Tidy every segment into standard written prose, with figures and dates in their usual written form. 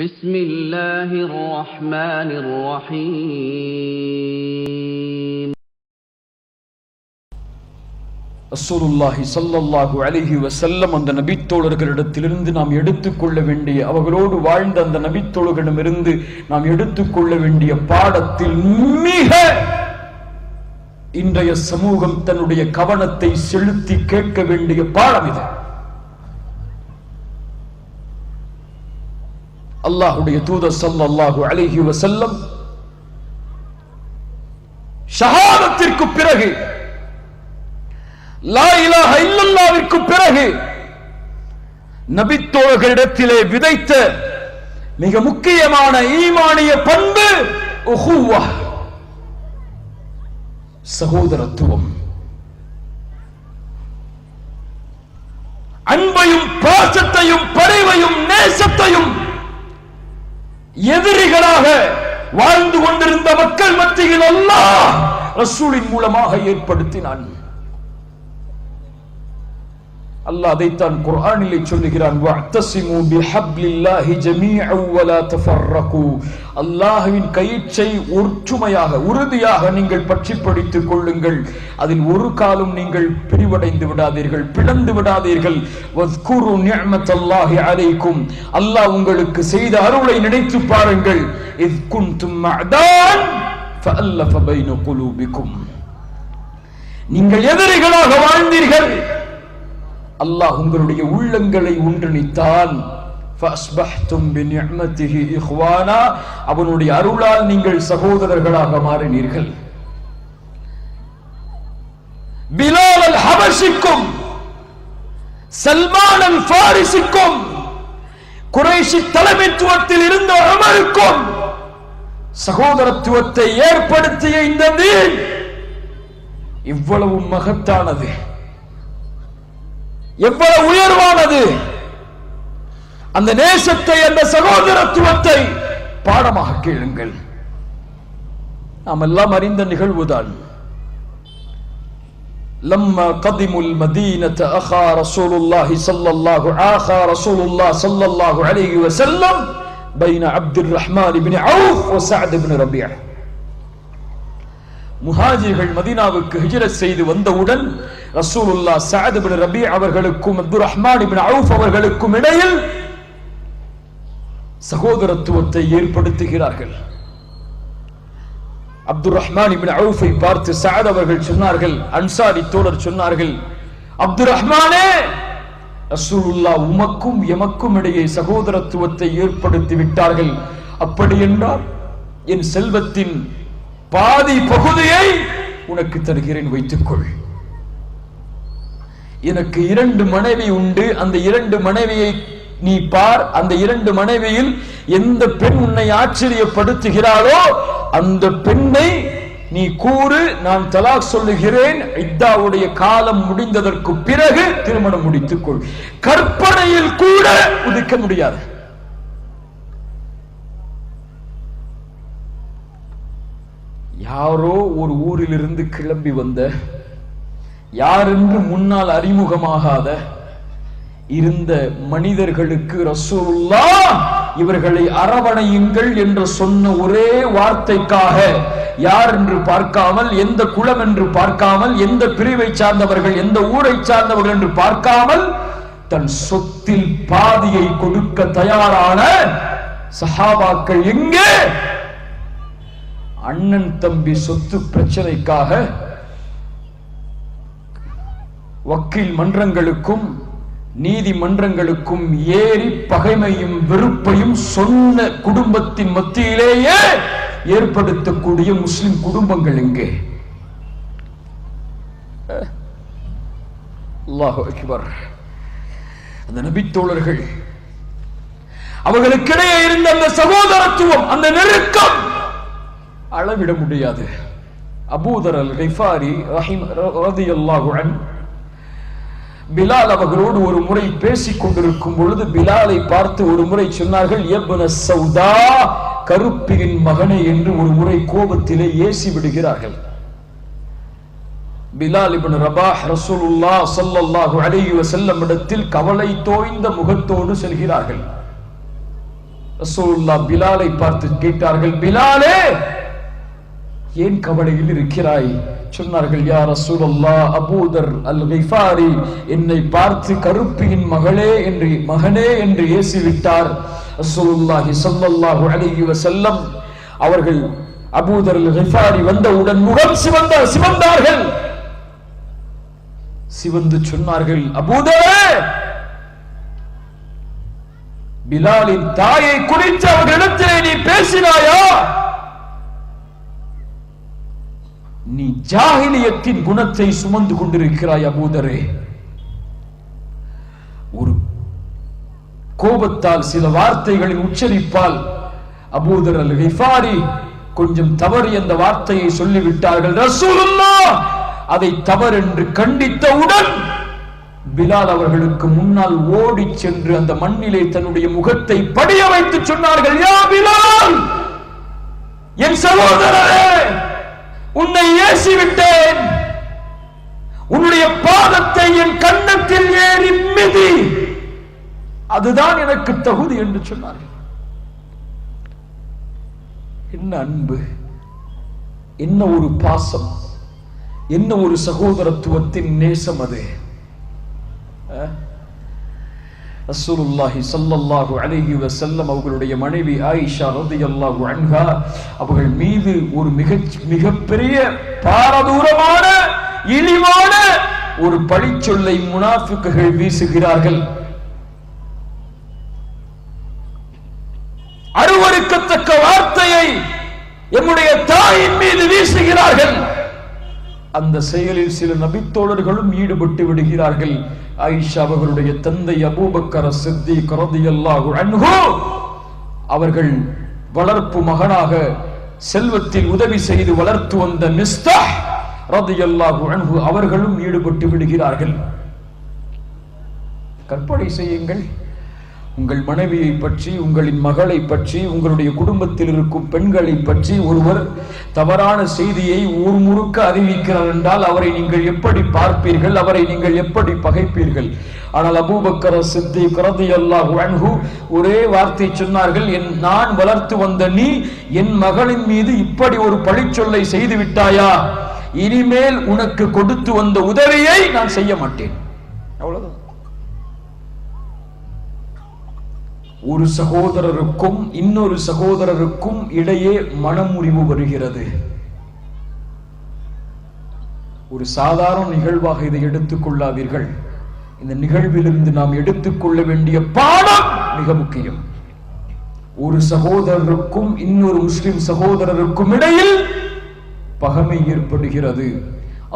بسم الله الرحمن الرحيم ரசூலுல்லாஹி ஸல்லல்லாஹு அலைஹி வஸல்லம் அந்த நபித்தோழர்களிடத்திலிருந்து நாம் எடுத்துக்கொள்ள வேண்டிய, அவர்களோடு வாழ்ந்த அந்த நபித்தோழர்களிடமிருந்து நாம் எடுத்துக்கொள்ள வேண்டிய பாடத்தில் மிக இன்றைய சமூகம் தன்னுடைய கவனத்தை செலுத்தி கேட்க வேண்டிய பாடம் இது. அல்லாஹ்வுடைய தூதர் ஸல்லல்லாஹு அலைஹி வஸல்லம் ஷஹாதத்திற்கு பிறகு, லா இலாஹ இல்லல்லாஹ்விற்கு பிறகு நபித்தோழர்களிடத்திலே விதைத்த மிக முக்கியமான ஈமானிய பண்பு உஹுவா, சகோதரத்துவம். அன்பையும் பாசத்தையும் பரிவையும் நேசத்தையும் எதிரிகளாக வாழ்ந்து கொண்டிருந்த மக்கள் மத்தியில் அல்லாஹ் ரசூலின் மூலமாக ஏற்படுத்தினான். அல்லாஹ் அதைத்தான் குர்ஆனிலே சொல்லுகிறான், வஅத்தஸிமு பிஹப்லில்லாஹி ஜமீஅன் வலா தஃபர்ரகு. அல்லாஹ்வின் கயிற்றை ஒற்றுமையாக உறுதியாக நீங்கள் பற்றி பிடித்துக் கொள்ளுங்கள், அதில் ஒரு காலம் நீங்கள் பிரிவடைந்து விடாதீர்கள், பிளந்து விடாதீர்கள். வஸ்குரு நிஅமத்தல்லாஹி அலைக்கும், அல்லாஹ் உங்களுக்கு செய்த அருளை நினைத்து பாருங்கள். இஸ் குன்தும் மஅதான் ஃபஅல்லஃப பைன குலூபிக்கும், நீங்கள் எதிரிகளாக வாழ்ந்தீர்கள், அல்லாஹ் உங்களுடைய உள்ளங்களை ஒன்றிணைத்தான். ஃபஅஸ்பஹ்தும் பிநிஅமதிஹி இஹ்வானா, அவனுடைய அருளால் நீங்கள் சகோதரர்களாக மாறினீர்கள். பிலால் அல் ஹபஷிக்கும் சல்மான் அல் ஃபாரிஸிக்கும் குறைஷி தலைமைத்துவத்தில் இருந்த உமருக்கும் சகோதரத்துவத்தை ஏற்படுத்திய இந்த தீன் இவ்வளவு மகத்தானது, எவ்வளவு உயர்வானது. அந்த நேசத்தை, அந்த சகோதரத்துவத்தை பாடமாக கேளுங்கள். நாம் எல்லாம் அறிந்த நிகழ்வுதான். لما قدموا المدينة أخا رسول الله صلى الله عليه وسلم بين عبد الرحمن بن عوف وسعد بن ربيع. முஹாஜிர்கள் மதீனாவுக்கு ஹிஜ்ரத் செய்து வந்தவுடன் ரசூலுல்லாஹ் சஅத் இப்னு ரபீ அவர்களுக்கும் அப்துர் ரஹ்மான் இப்னு அவுஃப் அவர்களுக்கும் இடையில் சகோதரத்துவத்தை ஏற்படுத்துகிறார்கள். அப்துர் ரஹ்மான் இப்னு அவுஃபை பார்த்து சஅத் அவர்கள் சொன்னார்கள், அன்சாரி தோழர் சொன்னார்கள், அப்துர் ரஹ்மானே, ரசூலுல்லாஹ் உமக்கும் எமக்கும் இடையே சகோதரத்துவத்தை ஏற்படுத்தி விட்டார்கள். அப்படி என்றால் என் செல்வத்தின் பாதி பகுதியை உனக்கு தருகிறேன், வைத்துக்கொள். எனக்கு 2 மனைவி உண்டு, அந்த 2 மனைவியை நீ பார், அந்த 2 மனைவியில் எந்த பெண் உன்னை ஆச்சரியப்படுத்துகிறாளோ அந்த பெண்ணை நீ கூறு, நான் தலாக் சொல்லுகிறேன், இத்தாவுடைய காலம் முடிந்ததற்கு பிறகு திருமணம் முடித்துக்கொள். கற்பனையில் கூட உதிக்க முடியாது. யாரோ ஒரு ஊரிலிருந்து கிளம்பி வந்த, யாரென்று முன்னால் அறிமுகமாகாத இருந்த மனிதர்களுக்கு ரசூலுல்லாஹ் இவர்களை அரவணையுங்கள் என்று சொன்ன ஒரே வார்த்தைக்காக, யார் என்று பார்க்காமல், எந்த குலம் என்று பார்க்காமல், எந்த பிரிவை சார்ந்தவர்கள், எந்த ஊரை சார்ந்தவர்கள் என்று பார்க்காமல், தன் சொத்தில் பாதியை கொடுக்க தயாரான சஹாபாக்கள் எங்கே? அண்ணன் தம்பி சொத்து பிரச்சனைக்காக வக்கீல் மன்றங்களுக்கும் நீதிமன்றங்களுக்கும் ஏறி பகைமையும் வெறுப்பையும் சொன்ன குடும்பத்தின் மத்தியிலேயே ஏற்படுத்தக்கூடிய முஸ்லிம் குடும்பங்கள் எங்கே? அல்லாஹு அக்பர். அந்த நபித்தோழர்கள், அவர்களுக்கிடையே இருந்த அந்த சகோதரத்துவம், அந்த நெருக்கம் அளவிட முடியாது. அபூதர் அல் கிஃபாரி ரலியல்லாஹு அன்ஹு பிலால் அவர்களோடு ஒரு முறை பேசிக் கொண்டிருக்கும் பொழுது பிலாலை பார்த்து ஒரு முறை சொன்னார்கள், இப்ன சௌதா, கருப்பியின் மகனே என்று ஒரு முறை கோபத்திலே ஏசி விடுகிறார்கள். பிலால் இப்னு ரபாஹ் ரசூலுல்லாஹ் ஸல்லல்லாஹு அலைஹி வஸல்லம் இடத்தில் கவலை தோய்ந்த முகத்தோடு செல்கிறார்கள். ரசூலுல்லாஹ் பிலாலை பார்த்து கேட்டார்கள், பிலாலே ஏன் கவலையில் இருக்கிறாய்? சொன்னார்கள், யா ரசூலல்லாஹ், அபூதர் அல்-கிஃபாரி என்னை பார்த்து கருப்பியின் மகனே என்று ஏசிவிட்டார். ரசூலுல்லாஹி ஸல்லல்லாஹு அலைஹி வஸல்லம் அவர்கள் அபூதர் அல்-கிஃபாரி வந்தவுடன் முகம் சிவந்தார்கள். சிவந்து சொன்னார்கள், அபூதரே, பிலாலின் தாயை குறித்து அவர்களிடத்திலே நீ பேசினாயா? நீ ஜாஹிலியத்தின் குணத்தை சுமந்து கொண்டிருக்கிறாய் அபூதரே. ஒரு கோபத்தால் சில வார்த்தைகளின் உச்சரிப்பால் அபூதர் அல்-கிஃபாரி கொஞ்சம் தவறு அந்த வார்த்தையை சொல்லிவிட்டார்கள். ரசூலுல்லாஹ் அதை தவறென்று கண்டித்தவுடன் பிலால் அவர்களுக்கு முன்னால் ஓடி சென்று அந்த மண்ணிலே தன்னுடைய முகத்தை படிய வைத்து சொன்னார்கள், யா பிலால், என் சகோதரரே, உன்னை ஏசிவிட்டேன். உன்னுடைய பாதத்தை என் கன்னத்தில் ஏறி மிதி, அதுதான் எனக்கு தகுதி என்று சொன்னார்கள். என்ன அன்பு, என்ன ஒரு பாசம், என்ன ஒரு சகோதரத்துவத்தின் நேசம் அது. ரசூலுல்லாஹி ஸல்லல்லாஹு அலைஹி வஸல்லம் அவர்களுடைய மனைவி ஆயிஷா ரலியல்லாஹு அன்ஹா அவர்கள் மீது ஒரு மிகப்பெரிய பாரதூரமான இழிவான ஒரு பழிச்சொல்லை முனாஃபிக்குகள் வீசுகிறார்கள். அருவருக்கத்தக்க வார்த்தையை எம்முடைய தாயின் மீது வீசுகிறார்கள். அந்த செயலில் சில நபித்தோழர்களும் ஈடுபட்டு விடுகிறார்கள். ஆயிஷா அவர்களுடைய தந்தை அபூபக்கர் சித்திக் ரலியல்லாஹு அன்ஹு அவர்கள் வளர்ப்பு மகனாக செல்வத்தில் உதவி செய்து வளர்த்து வந்த மிஸ்தாஹ் ரலியல்லாஹு அன்ஹு அவர்களும் ஈடுபட்டு விடுகிறார்கள். கற்பனை செய்யுங்கள், உங்கள் மனைவியை பற்றி, உங்களின் மகளை பற்றி, உங்களுடைய குடும்பத்தில் இருக்கும் பெண்களை பற்றி ஒருவர் தவறான செய்தியை ஊர் முழுக்க அறிவிக்கிறார் என்றால் அவரை நீங்கள் எப்படி பார்ப்பீர்கள்? அவரை நீங்கள் எப்படி பகைப்பீர்கள்? ஆனால் அபூபக்கர் சித்திக் ரலியல்லாஹு அன்ஹு ஒரே வார்த்தை சொன்னார்கள், நான் வளர்த்து வந்த நீ என் மகளின் மீது இப்படி ஒரு பழிச்சொல்லை செய்து விட்டாயா? இனிமேல் உனக்கு கொடுத்து வந்த உதவியை நான் செய்ய மாட்டேன். அவ்வளவுதான். ஒரு சகோதரருக்கும் இன்னொரு சகோதரருக்கும் இடையே மனமுறிவு வருகிறது. ஒரு சாதாரண நிகழ்வாக இதை எடுத்துக் கொள்ளாதீர்கள். இந்த நிகழ்விலிருந்து நாம் எடுத்துக்கொள்ள வேண்டிய பாடம் மிக முக்கியம். ஒரு சகோதரருக்கும் இன்னொரு முஸ்லிம் சகோதரருக்கும் இடையில் பகைமை ஏற்படுகிறது.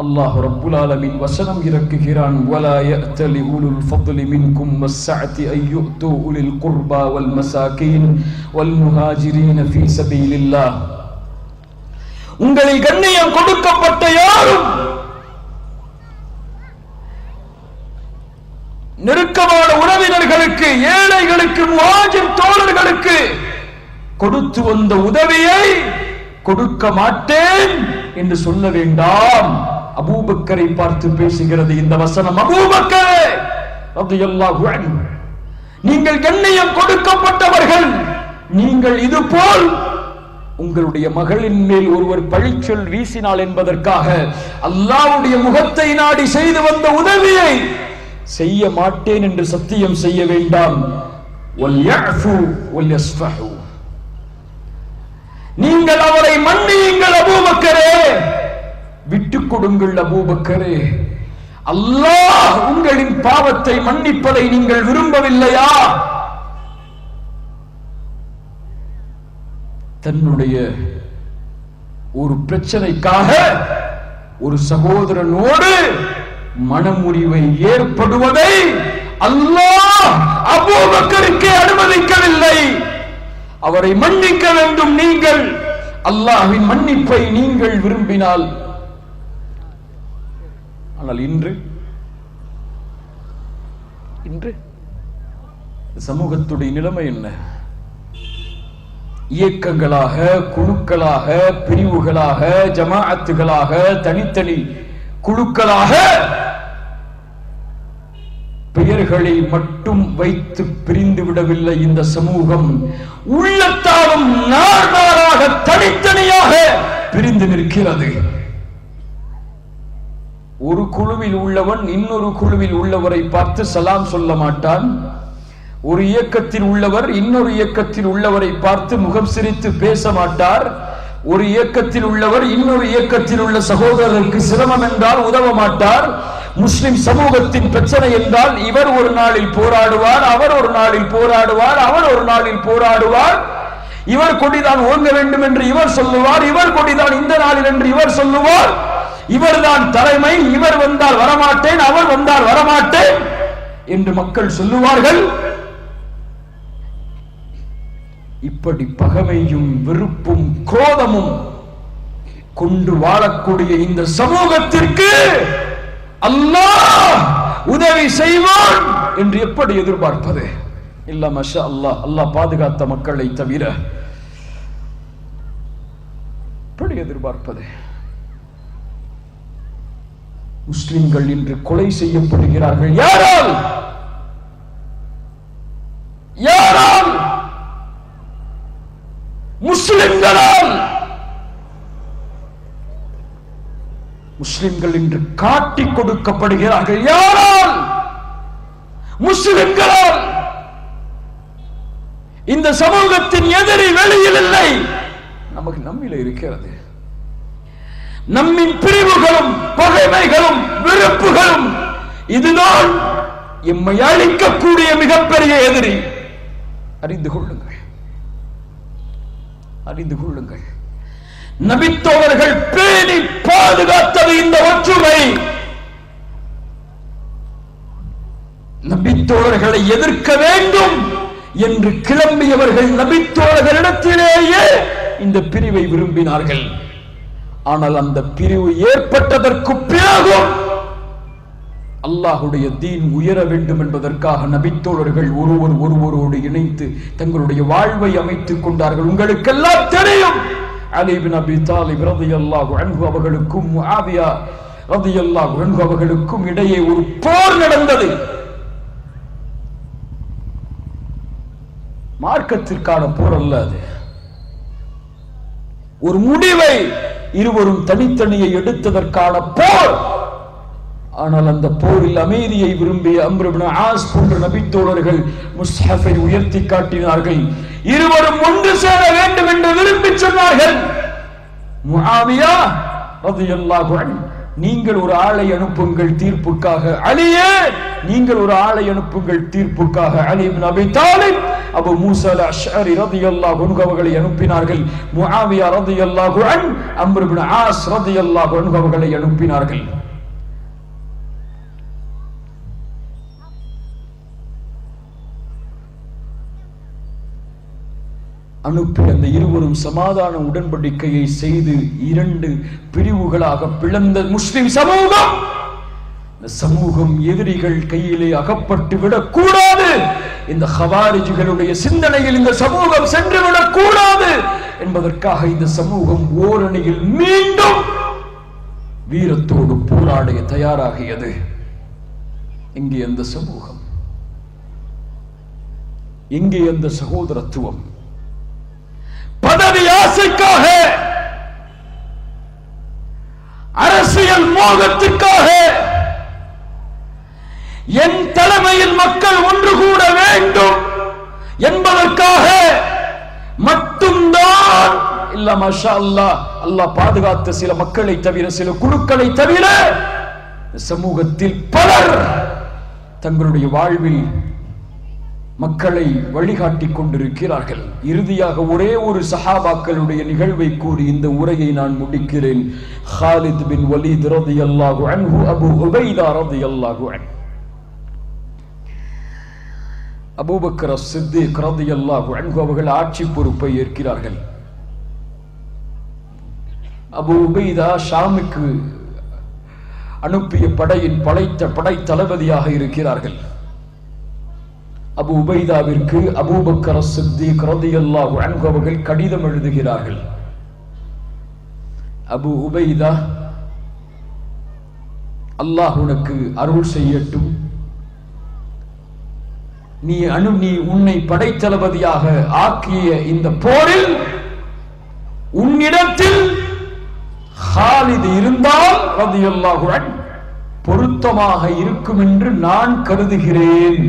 அல்லாஹ் ரப்புல் ஆலமீன் வசனம் இறக்குகிறான், வலா யஅதலி உலுல் ஃபத்லி மின்கும் வஸ்ஸஅதி அய்யுது உலில் குர்பா வல் மசாகீன் வல் முஹாஜிரீன ஃபீ சபீலில்லாஹ். உங்களில் கண்ணியம் கொடுக்கப்பட்ட யாரும் நெருக்கமான உறவினர்களுக்கு, ஏழைகளுக்கு, முஹாஜிர் தோழர்களுக்கு கொடுத்து வந்த உதவியை கொடுக்க மாட்டேன் என்று சொல்ல வேண்டாம். அபூபக்கரை பார்த்து பேசுகிறது இந்த வசனம். அபூபக்கரே ரலியல்லாஹு அன்ஹு, நீங்கள் கண்ணியம் கொடுக்கப்பட்டவர்கள். நீங்கள் இது போல் உங்களுடைய மகளின் மேல் ஒருவர் பழிச்சொல் வீசினாள் என்பதற்காக அல்லாஹ்வுடைய முகத்தை நாடி செய்து வந்த உதவியை செய்ய மாட்டேன் என்று சத்தியம் செய்ய வேண்டாம். வல்யஃபு வல்யஸ்ஃபஹு, நீங்கள் அவரை மன்னியுங்கள் அபூபக்கரே, விட்டுக் கொடுங்கள் அபூபக்கரே. அல்லாஹ் உங்களின் பாவத்தை மன்னிப்பதை நீங்கள் விரும்பவில்லையா? தன்னுடைய ஒரு பிரச்சனைக்காக ஒரு சகோதரனோடு மனமுறிவை ஏற்படுவதை அல்லாஹ் அபூபக்கருக்கு அனுமதிக்கவில்லை. அவரை மன்னிக்க வேண்டும். நீங்கள் அல்லாஹ்வின் மன்னிப்பை நீங்கள் விரும்பினால். ஆனால் இன்று சமூகத்துடைய நிலைமை என்ன? இயக்கங்களாக, குழுக்களாக, பிரிவுகளாக, ஜமாஅத்துகளாக, தனித்தனி குழுக்களாக பெயர் பெயர்களை மட்டும் வைத்து பிரிந்து விடவில்லை இந்த சமூகம், உள்ளத்தாலும் நாளாக தனித்தனியாக பிரிந்து நிற்கிறது. ஒரு குழுவில் உள்ளவன் இன்னொரு குழுவில் உள்ளவரை பார்த்து சலாம் சொல்ல மாட்டான். ஒரு இயக்கத்தில் உள்ளவர் இன்னொரு இயக்கத்தில் உள்ளவரை பார்த்து முகம் சிரித்து பேச மாட்டார். ஒரு இயக்கத்தில் உள்ளவர் இன்னொரு இயக்கத்தில் உள்ள சகோதரருக்கு சிரமம் என்றால் உதவ மாட்டார். முஸ்லிம் சமூகத்தின் பிரச்சனை என்றால் இவர் ஒரு நாளில் போராடுவார், அவர் ஒரு நாளில் போராடுவார், அவர் ஒரு நாளில் போராடுவார். இவர் கொடிதான் ஓங்க வேண்டும் என்று இவர் சொல்லுவார், இவர் கொடிதான் இந்த நாளில் என்று இவர் சொல்லுவார். இவர்தான் தலைமை, இவர் வந்தால் வரமாட்டேன், அவர் வந்தால் வரமாட்டேன் என்று மக்கள் சொல்லுவார்கள். இப்படி பகைமையும் வெறுப்பும் கோபமும் கொண்டு வாழக்கூடிய இந்த சமூகத்திற்கு அல்லாஹ் உதவி செய்வான் என்று எப்படி எதிர்பார்ப்பது? இல்ல மாஷா அல்லாஹ், அல்லாஹ் பாதுகாத்த மக்களை தவிர எப்படி எதிர்பார்ப்பது? முஸ்லிம்கள் இன்று கொலை செய்யப்படுகிறார்கள். யாரால்? யாரால்? முஸ்லிம்களால். முஸ்லிம்கள் இன்று காட்டிக் கொடுக்கப்படுகிறார்கள். யாரால்? முஸ்லிம்களால். இந்த சமூகத்தின் எதிரி வெளியில் இல்லை, நமக்கு நம்மில இருக்கிறது. நம்மின் பிரிவுகளும் பகைமைகளும் வெறுப்புகளும் இதுதான் எம்மை அழிக்கக்கூடிய மிகப்பெரிய எதிரி. அறிந்து கொள்ளுங்கள், அறிந்து கொள்ளுங்கள். நபித்தோழர்கள் பேணி பாதுகாத்தது இந்த ஒற்றுமை. நபித்தோழர்களை எதிர்க்க வேண்டும் என்று கிளம்பியவர்கள் நபித்தோழர்களிடத்திலேயே இந்த பிரிவை விரும்பினார்கள். ஆனால் அந்த பிரிவு ஏற்பட்டதற்கு பிறகும் அல்லாஹுடைய தீன் உயர வேண்டும் என்பதற்காக நபித்தோழர்கள் ஒருவரோடு இணைத்து தங்களுடைய வாழ்வை அமைத்துக் கொண்டார்கள். உங்களுக்கெல்லாம் தெரியும், அலி இப்னு அபி தாலிப் ரலியல்லாஹு அன்ஹு அவர்களுக்கும் முஆவியா ரலியல்லாஹு அன்ஹு அவர்களுக்கும் இடையே ஒரு போர் நடந்தது. மார்க்கத்திற்கான போர் அல்ல அது. ஒரு முடிவை இருவரும் தனித்தனியை எடுத்ததற்கான போர். ஆனால் அந்த போரில் அமைதியை விரும்பிய அம்ர் இப்னு ஆஸ் போன்ற நபித்தோழர்கள் முஸ்ஹஃபை உயர்த்தி காட்டினார்கள். இருவரும் ஒன்று சேர வேண்டும் என்று விரும்பி சொன்னார்கள். முஆவியா ரலியல்லாஹு அன்ஹு, நீங்கள் ஒரு ஆளை அனுப்புங்கள் தீர்ப்புக்காக. அலியே, நீங்கள் ஒரு ஆளை அனுப்புங்கள் தீர்ப்புக்காக. அலி இப்னு அபி தாலிப் அபு மூஸா அல்-அஷ்அரி ரலியல்லாஹு அன்ஹு அவர்களை அனுப்பினார்கள். முஆவியா ரலியல்லாஹு அன்ஹு அம்ர் இப்னு ஆஸ் ரலியல்லாஹு அன்ஹு அவர்களை அனுப்பினார்கள். அனுப்பி அந்த இருவரும் சமாதான உடன்படிக்கையை செய்து இரண்டு பிரிவுகளாக பிளந்த முஸ்லிம் சமூகம், சமூகம் எதிரிகள் கையிலே அகப்பட்டு விடக் கூடாது, இந்த ஹவாரிஜிகளுடைய சிந்தனையில் இந்த சமூகம் சென்று விடக் கூடாது என்பதற்காக இந்த சமூகம் ஓரணியில் மீண்டும் வீரத்தோடு போராட தயாராகியது. எங்கே அந்த சமூகம்? எங்கே அந்த சகோதரத்துவம்? பதவி ஆசைக்காக, அரசியல் மோகத்துக்காக, என் தலைமையில் மக்கள் ஒன்று கூட வேண்டும் என்பதற்காக மட்டும்தான் இல்ல. மாஷா அல்லாஹ், அல்லாஹ் பாதுகாத்த சில மக்களை தவிர, சில குழுக்களை தவிர சமூகத்தில் பலர் தங்களுடைய வாழ்வில் மக்களை வழிகாட்டிக் கொண்டிருக்கிறார்கள். இறுதியாக ஒரே ஒரு சஹாபாக்களுடைய நிகழ்வை கூறி இந்த உரையை நான் முடிக்கிறேன். ஹாலித் பின் வலீத் ரலியல்லாஹு அன்ஹு, அபூ உபைதா ரலியல்லாஹு அன்ஹு, அபூபக்கர் அஸ்-சித்தீக் ரலியல்லாஹு அன்ஹு அவர்கள் ஆட்சி பொறுப்பை ஏற்கிறார்கள். அபூ உபைதா ஷாமுக்கு அனுப்பிய படையின் படை தளபதியாக இருக்கிறார்கள். அபூ உபைதாவிற்கு அபூபக்கர் அஸ்-சித்தீக் ரலியல்லாஹு அன்ஹு அவர்கள் கடிதம் எழுதுகிறார்கள். அபூ உபைதா, அல்லாஹ் உனக்கு அருள் செய்யட்டும், நீ உன்னை படைத்தளபதியாக ஆக்கிய இந்த போரில் உன்னிடத்தில் ஹாலித் இருந்தால் ரலியல்லாஹு அன்ஹு பொருத்தமாக இருக்கும் என்று நான் கருதுகிறேன்.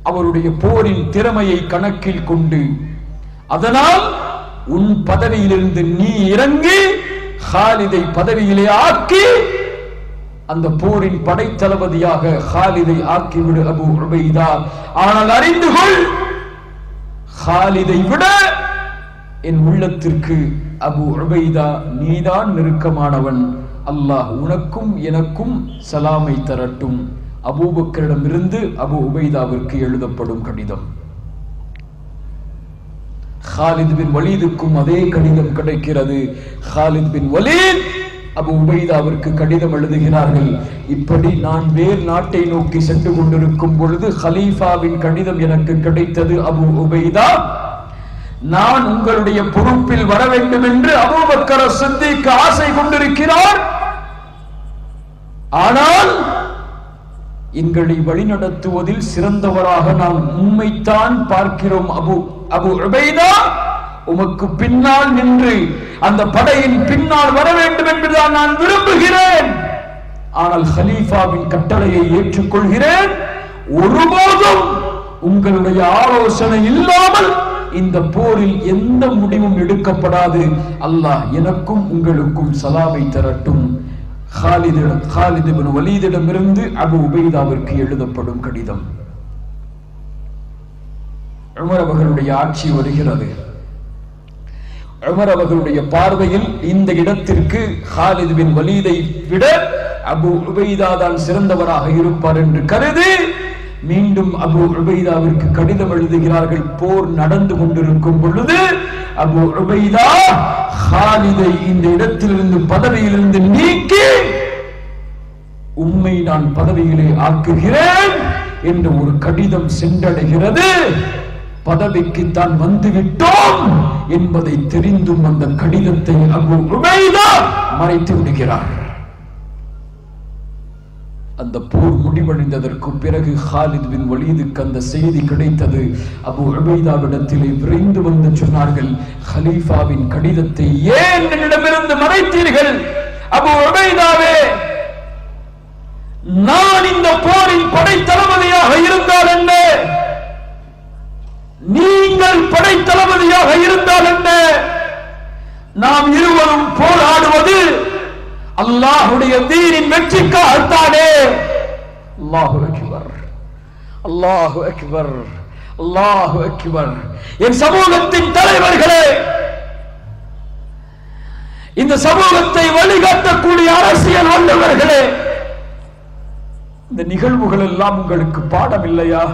அவருடைய போரின் திறமையை கணக்கில் கொண்டு அதனால் உன் பதவியிலிருந்து நீ இறங்கி ஹாலிதை பதவியிலே ஆக்கி அந்த போரின் படைத்தளபதியாக ஹாலிதை ஆக்கிவிடு அபூ உபைதா. ஆனால் அறிந்து கொள், ஹாலிதை விட என் உள்ளத்திற்கு அபூ உபைதா நீதான் நெருக்கமானவன். அல்லாஹ் உனக்கும் எனக்கும் சலாமை தரட்டும். அபூபக்கரிடமிருந்து அபூ உபைதாவிற்கு எழுதப்படும் கடிதம். ஹாலித் பின் வலீதுக்கும் அதே கடிதம் கிடைக்கிறது. ஹாலித் பின் வலீத் அபூ உபைதாவிற்கு கடிதம் எழுதுகிறார்கள். இப்படி நான் வேறு நாட்டை நோக்கி சென்று கொண்டிருக்கும் பொழுது ஹலீஃபாவின் கடிதம் எனக்கு கிடைத்தது. அபூ உபைதா, நான் உங்களுடைய பொறுப்பில் வர வேண்டும் என்று அபூபக்கர் சித்திக் ஆசை கொண்டிருக்கிறார். ஆனால் எங்களை வழிநடத்துவதில் சிறந்தவராக நாம் உம்மைத்தான் பார்க்கிறோம். அபூ உபைதா, உமக்கு பின்னால் நின்று அந்த படையின் பின்னால் வர வேண்டும் என்றுதான் நான் விரும்புகிறேன். ஆனால் ஹலீஃபாவின் கட்டளையை ஏற்றுக்கொள்கிறேன். ஒருபோதும் உங்களுடைய ஆலோசனை இல்லாமல் இந்த போரில் எந்த முடிவும் எடுக்கப்படாது. அல்லாஹ் எனக்கும் உங்களுக்கும் சலாமை தரட்டும். ஹாலித் இப்னு வலீதிடமிருந்து அபூ உபைதாவிற்கு எழுதப்படும் கடிதம். உமர் அவர்களுடைய ஆட்சி வருகிறது. உமர் அவர்களுடைய பார்வையில் இந்த இடத்திற்கு ஹாலித் பின் வலீதை விட அபூ உபைதா தான் சிறந்தவராக இருப்பார் என்று கருதி மீண்டும் அபூ உபைதாவிற்கு கடிதம் எழுதுகிறார்கள். போர் நடந்து கொண்டிருக்கும் பொழுது அபூ உபைதா ஹாலிதை இந்த இடத்திலிருந்து பதவியிலிருந்து நீக்கி உம்மை நான் பதவியிலே ஆக்குகிறேன் என்று ஒரு கடிதம் சென்றடைகிறது. பதவிக்கு தான் வந்துவிட்டோம் என்பதை தெரிந்தும் அந்த கடிதத்தை அபூ உபைதா மறைத்து விடுகிறார். அந்த போர் முடிவடைந்ததற்கு பிறகு ஹாலித் பின் வலீதுக்கு அந்த செய்தி கிடைத்தது. அபூ உபைதாவிடத்திலே விரைந்து வந்து சொன்னார்கள், ஹலீஃபாவின் கடிதத்தை ஏன் என்னிடமிருந்து மறைத்தீர்கள்? அபூ உபைதாவே, நான் இந்த போரின் படைத்தளபதியாக இருந்தால் என்ன, நீங்கள் படைத்தளபதியாக இருந்தால் என்ன, நாம் இருவரும் போராடுவது அல்லாஹ்வுடைய தீனின் வெற்றிக்காகத்தானே. அல்லாஹு அக்பர், அல்லாஹு அக்பர், அல்லாஹு அக்பர். என் சமூகத்தின் தலைவர்களே, இந்த சமூகத்தை வழிகாட்டக்கூடிய அரசியல் வல்லவர்களே, இந்த நிகழ்வுகள் எல்லாம் உங்களுக்கு பாடம் இல்லையா?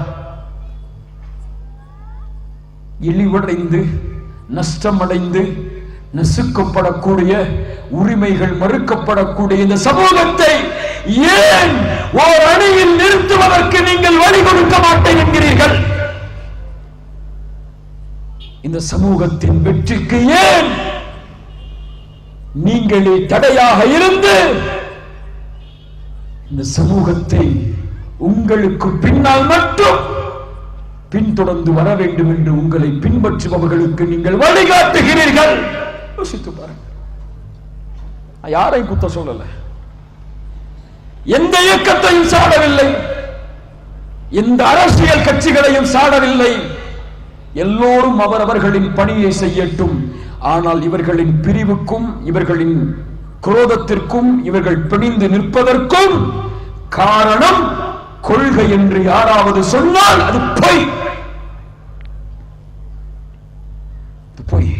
இழிவடைந்து நஷ்டமடைந்து நசுக்கப்படக்கூடிய, உரிமைகள் மறுக்கப்படக்கூடிய இந்த சமூகத்தை ஏன் ஓர் அணியில் நிறுத்துவதற்கு நீங்கள் வழி கொடுக்க மாட்டேன் என்கிறீர்கள்? இந்த சமூகத்தின் வெற்றிக்கு ஏன் நீங்களே தடையாக இருந்து இந்த சமூகத்தை உங்களுக்கு பின்னால் மட்டும் பின்தொடர்ந்து வர வேண்டும் என்று உங்களை பின்பற்றுபவர்களுக்கு நீங்கள் வழிகாட்டுகிறீர்கள்? யோசித்து பாருங்கள். யாரை குத்த சொல்லல, எந்த இயக்கத்தையும் சாடவில்லை, எந்த அரசியல் கட்சிகளையும் சாடவில்லை. எல்லோரும் அவரவர்களின் பணியை செய்யட்டும். ஆனால் இவர்களின் பிரிவுக்கும் இவர்களின் குரோதத்திற்கும் இவர்கள் பிணிந்து நிற்பதற்கும் காரணம் கொள்கை என்று யாராவது சொன்னால் அது பொய். பொய்.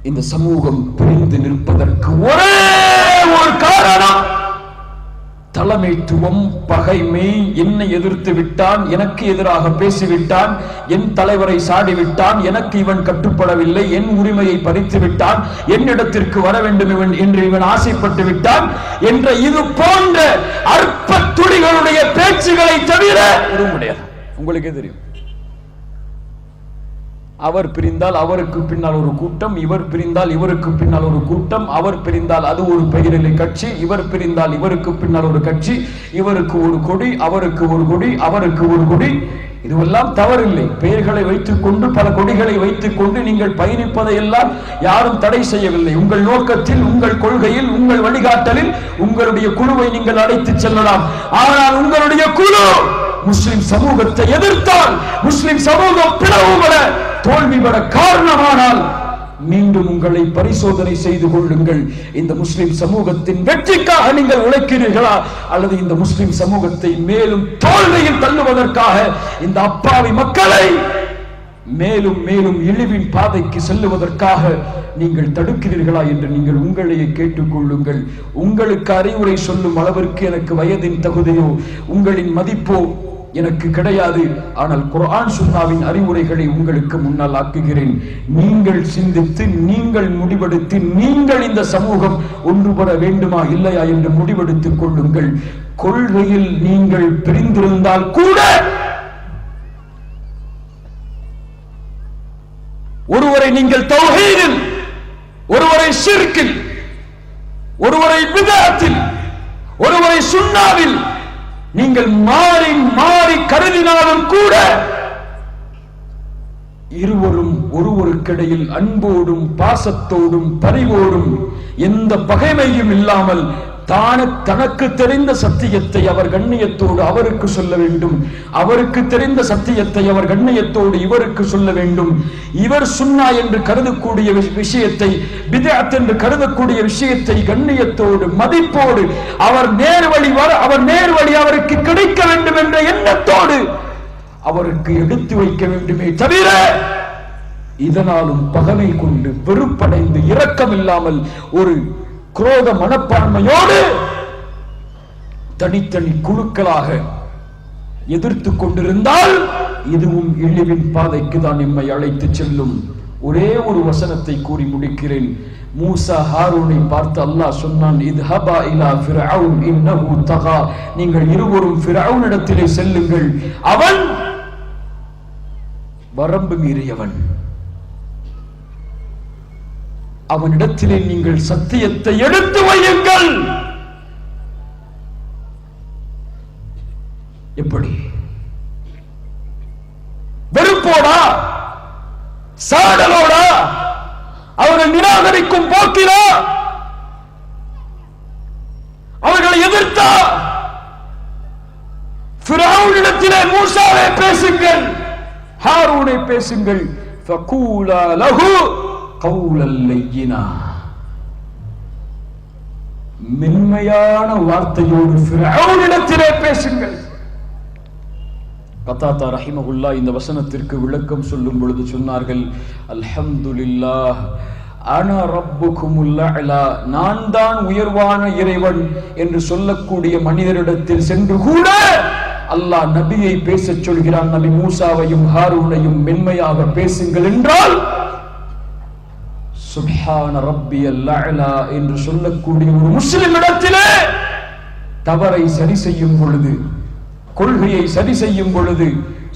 இந்த சமூகம் பிரிந்து நிற்பதற்கு ஒரே ஒரு காரணம் தலைமைத்துவம், பகைமை. என்னை எதிர்த்து விட்டான், எனக்கு எதிராக பேசிவிட்டான், என் தலைவரை சாடிவிட்டான், எனக்கு இவன் கட்டுப்படவில்லை, என் உரிமையை பறித்து விட்டான், என்னிடத்திற்கு வர வேண்டும் இவன் என்று இவன் ஆசைப்பட்டு விட்டான் என்ற இது போன்ற அற்ப துளிகளுடைய பேச்சுகளை தவிர எதுவும் கிடையாது. உங்களுக்கே தெரியும். அவர் பிரிந்தால் அவருக்கு பின்னால் ஒரு கூட்டம், இவர் பிரிந்தால் இவருக்கு பின்னால் ஒரு கூட்டம், அவர் பிரிந்தால் அது ஒரு பெயரிலை கட்சி, இவர் பிரிந்தால் இவருக்கு பின்னால் ஒரு கட்சி, இவருக்கு ஒரு கொடி, அவருக்கு ஒரு கொடி, அவருக்கு ஒரு கொடி. இதுவெல்லாம் தவறில்லை. பெயர்களை வைத்துக் கொண்டு பல கொடிகளை வைத்துக் கொண்டு நீங்கள் பயணிப்பதை எல்லாம் யாரும் தடை செய்யவில்லை. உங்கள் நோக்கத்தில், உங்கள் கொள்கையில், உங்கள் வழிகாட்டலில் உங்களுடைய குழுவை நீங்கள் அழைத்து செல்லலாம். ஆனால் உங்களுடைய குழு முஸ்லிம் சமூகத்தை எதிர்த்தால், முஸ்லிம் சமூகம் பிளவுபட தோல்விபட காரணமானால் மீண்டும் உங்களை பரிசோதனை செய்து கொள்ளுங்கள். இந்த முஸ்லிம் சமூகத்தின் வெற்றிக்காக நீங்கள் உழைக்கிறீர்களா, அல்லது இந்த முஸ்லிம் சமூகத்தை மேலும் தோல்வியில் தள்ளுவதற்காக இந்த அப்பாவி மக்களை மேலும் மேலும் இழிவின் பாதைக்கு செல்லுவதற்காக நீங்கள் தடுக்கிறீர்களா என்று நீங்கள் உங்களையே கேட்டுக்கொள்ளுங்கள். உங்களுக்கு அறிவுரை சொல்லும் அளவிற்கு எனக்கு வயதின் தகுதியோ உங்களின் மதிப்போ எனக்கு கிடையாது. ஆனால் குர்ஆன் சுன்னாவின் அறிவுரைகளை உங்களுக்கு முன்னால் ஆக்குகிறேன். நீங்கள் சிந்தித்து, நீங்கள் முடிவெடுத்து, நீங்கள் இந்த சமூகம் ஒன்றுபட வேண்டுமா இல்லையா என்று முடிவெடுத்துக் கொள்ளுங்கள். கொள்கையில் நீங்கள் பிரிந்திருந்தால் கூட ஒருவரை நீங்கள் தௌஹீதில், ஒருவரை ஷிர்கில், ஒருவரை பித்அத்தில், ஒருவரை சுன்னாவில் நீங்கள் மாறி மாறி கருதினாலும் கூட இருவரும் ஒருவருக்கிடையில் அன்போடும் பாசத்தோடும் பரிவோடும் எந்த பகைமையும் இல்லாமல் தனக்கு தெரிந்த சத்தியத்தை அவர் கண்ணியத்தோடு அவருக்கு சொல்ல வேண்டும், அவருக்கு தெரிந்த சத்தியத்தை அவர் கண்ணியத்தோடு இவருக்கு சொல்ல வேண்டும். இவர் சுன்னா என்று கருதக்கூடிய விஷயத்தை, பித்அத் என்று கருதக்கூடிய விஷயத்தை கண்ணியத்தோடு மதிப்போடு அவர் நேர்வழி அவருக்கு கிடைக்க வேண்டும் என்ற எண்ணத்தோடு அவருக்கு எடுத்து வைக்க வேண்டுமே தவிர இதனாலும் பகமை கொண்டு வெறுப்படைந்து இரக்கம் இல்லாமல் ஒரு குரோத மனப்பான்மையோடு தனித்தனி குழுக்களாக எதிர்த்து கொண்டிருந்தால் இதுவும் இழிவின் பாதைக்கு தான் நம்மை அழைத்து செல்லும். ஒரே ஒரு வசனத்தை கூறி முடிக்கிறேன். மூசா ஹாரூனை பார்த்து அல்லாஹ் சொன்னான், இத்ஹபா இலா ஃபிர்அவுன் இன்னஹு தகா, நீங்கள் இருவரும் ஃபிர்அவுனிடத்திலே செல்லுங்கள், அவன் வரம்பு மீறியவன், அவனிடத்திலே நீங்கள் சத்தியத்தை எடுத்து வையுங்கள். எப்படி? வெறுப்போடா, சாடலோடா, அவர்கள் நிராகரிக்கும் போக்கிலா, அவர்களை எதிர்த்தா? ஃபிரௌனிடத்திலே மூசாவை பேசுங்கள், ஹாரூனை பேசுங்கள். ஃபகூலா லஹு கௌலல் லையினா, மென்மையான வார்த்தையோடு ஃபிரௌனிடத்திலே பேசுங்கள். கதாதா ரஹிமஹுல்லாஹ் இந்த வசனத்திற்கு விளக்கம் சொல்லும் பொழுது சொன்னார்கள், அல்ஹம்துலில்லாஹ் அனா ரப்புகுமுல் அலா, நான் தான் உயர்வான இறைவன் என்று சொல்லக்கூடிய மனிதரிடத்தில் சென்று கூட அல்லாஹ் நபியை பேசச் சொல்கிறான். நபி மூசாவையும் ஹாரூனையும் மென்மையாக பேசுங்கள் என்றால் சுப்ஹான ரப்பியல் அலா என்று சொல்லக்கூடிய ஒரு முஸ்லிம் இடத்திலே தவறை சரி செய்யும் பொழுது, கொள்கையை சரி செய்யும் பொழுது,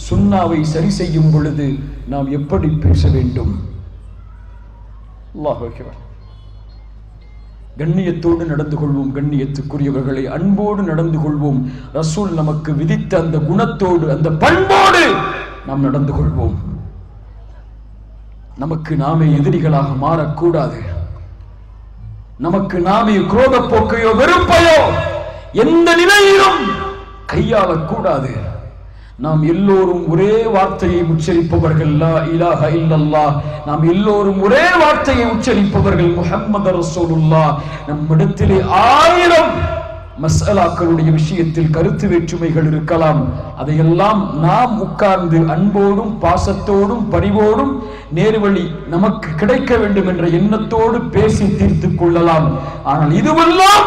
சுன்னாவை சரி செய்யும் பொழுது நாம் எப்படி பேச வேண்டும்? அல்லாஹ் அக்பர். கண்ணியத்தோடு நடந்து கொள்வோம், கண்ணியத்துக்குரியவர்களை அன்போடு நடந்து கொள்வோம். ரசூல் நமக்கு விதித்த அந்த குணத்தோடு, அந்த பண்போடு நாம் நடந்து கொள்வோம். நமக்கு நாமே எதிரிகளாக மாறக்கூடாது. நமக்கு நாமே குரோத போக்கையோ வெறுப்பையோ எந்த நிலையிலும் கையாளக்கூடாது. நாம் எல்லோரும் ஒரே வார்த்தையை உச்சரிப்பவர்கள், லா இலாஹ இல்லல்லாஹ். நாம் எல்லோரும் ஒரே வார்த்தையை உச்சரிப்பவர்கள், முஹம்மது ரசூலுல்லாஹ். நம்மிடத்திலே 1000 மஸ்அலாக்களுடைய விஷயத்தில் கருத்து வேற்றுமைகள் இருக்கலாம். அதையெல்லாம் நாம் உட்கார்ந்து அன்போடும் பாசத்தோடும் பரிவோடும் நேர்வழி நமக்கு கிடைக்க வேண்டும் என்ற எண்ணத்தோடு பேசி தீர்த்துக் கொள்ளலாம். ஆனால் இதுவெல்லாம்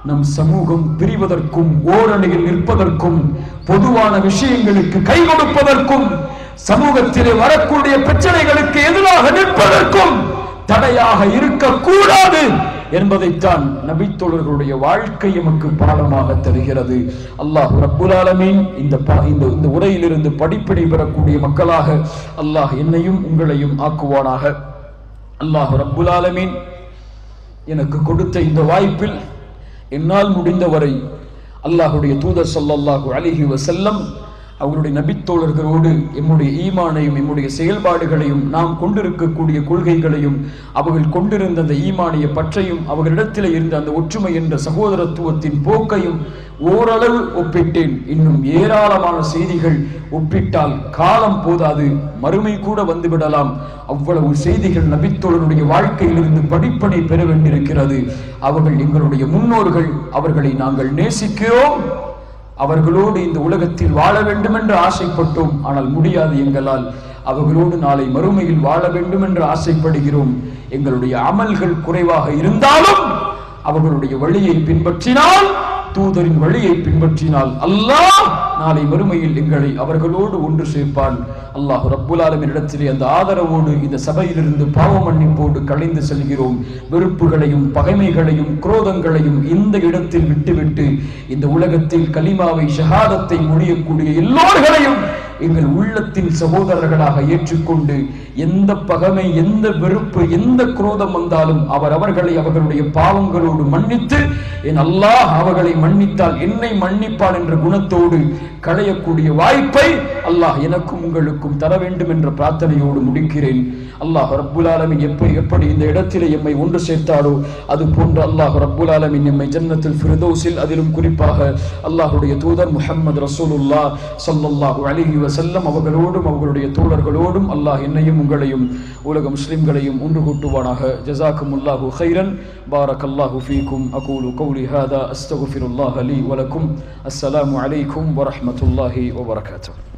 நம் சமூகம் பிரிவதற்கும், ஓரணியில் நிற்பதற்கும், பொதுவான விஷயங்களுக்கு கை கொடுப்பதற்கும், சமூகத்திலே வரக்கூடிய பிரச்சனைகளுக்கு எதிராக நிற்பதற்கும் தடையாக இருக்கக்கூடாது என்பதைத்தான் நபித்தோழர்களுடைய வாழ்க்கை எமக்கு பாடமாக தருகிறது. அல்லாஹ் ரப்புல் ஆலமீன் இந்த உரையிலிருந்து படிப்பினை பெறக்கூடிய மக்களாக அல்லாஹ் என்னையும் உங்களையும் ஆக்குவானாக. அல்லாஹ் ரப்புல் ஆலமீன் எனக்கு கொடுத்த இந்த வாய்ப்பில் என்னால் முடிந்தவரை அல்லாஹுடைய தூதர் ஸல்லல்லாஹு அலைஹி வஸல்லம் அவருடைய நபித்தோழர்களோடு எம்முடைய ஈமானையும் எம்முடைய செயல்பாடுகளையும் நாம் கொண்டிருக்கக்கூடிய கொள்கைகளையும் அவர்கள் கொண்டிருந்த அந்த ஈமானிய பற்றையும் அவர்களிடத்தில் இருந்த அந்த ஒற்றுமை என்ற சகோதரத்துவத்தின் போக்கையும் ஓரளவு ஒப்பிட்டேன். இன்னும் ஏராளமான செய்திகள் ஒப்பிட்டால் காலம் போதாது, மறுமை கூட வந்துவிடலாம். அவ்வளவு செய்திகள் நபித்தோழருடைய வாழ்க்கையிலிருந்து படிப்பனை பெற வேண்டியிருக்கிறது. அவர்கள் எங்களுடைய முன்னோர்கள், அவர்களை நாங்கள் நேசிக்கிறோம், அவர்களோடு இந்த உலகத்தில் வாழ வேண்டும் என்று ஆசைப்பட்டோம். ஆனால் முடியாது எங்களால். அவர்களோடு நாளை மறுமையில் வாழ வேண்டும் என்று ஆசைப்படுகிறோம். எங்களுடைய அமல்கள் குறைவாக இருந்தாலும் அவர்களுடைய வழியை பின்பற்றினால், தூதரின் வழியை பின்பற்றினால் அல்லாஹ் நாளை மறுமையில் எங்களை அவர்களோடு ஒன்று சேர்ப்பான். அல்லாஹ் ரப்புல் ஆலமீன் இடத்திலே அந்த ஆதரவோடு இந்த சபையிலிருந்து பாவ மன்னிப்போடு கலைந்து செல்கிறோம். வெறுப்புகளையும் பகைமைகளையும் குரோதங்களையும் இந்த இடத்தில் விட்டுவிட்டு இந்த உலகத்தில் கலிமாவை ஷஹாதத்தை முடியக்கூடிய எல்லோர்களையும் எங்கள் உள்ளத்தின் சகோதரர்களாக ஏற்றுக்கொண்டு எந்த பகைமை, எந்த வெறுப்பு, எந்த குரோதம் வந்தாலும் அவர்களை அவர்களுடைய பாவங்களோடு மன்னித்து, என் அல்லாஹ் அவர்களை மன்னித்தால் என்னை மன்னிப்பான் என்ற குணத்தோடு களையக்கூடிய வாய்ப்பை அல்லாஹ் எனக்கும் உங்களுக்கும் தர வேண்டும் என்ற பிரார்த்தனையோடு முடிக்கிறேன். அல்லாஹ் ரப்புல் ஆலமீன் எப்படி இந்த இடத்திலே எம்மை ஒன்று சேர்த்தாரோ அது போன்று அல்லாஹ் ரப்புல் ஆலமீன் எம்மை ஜன்னத்துல் ஃபிர்தௌஸில், அதிலும் குறிப்பாக அல்லாஹ்வுடைய தூதர் முஹம்மது ரசூலுல்லாஹ் ஸல்லல்லாஹு அலைஹி வஸல்லம் அவர்களோடும் அவர்களுடைய தோழர்களோடும் அல்லாஹ் என்னையும் உங்களையும் உலக முஸ்லிம்களையும் ஒன்று கூட்டுவானாக. ஜஸாக்குமுல்லாஹு கைரன். பாரக்கல்லாஹு ஃபீக்கும். அகூலு கௌலி ஹாதா அஸ்தக்ஃபிருல்லாஹ லீ வலக்கும். அஸ்ஸலாமு அலைக்கும் வரஹ்மத்துல்லாஹி வபரகாத்துஹு.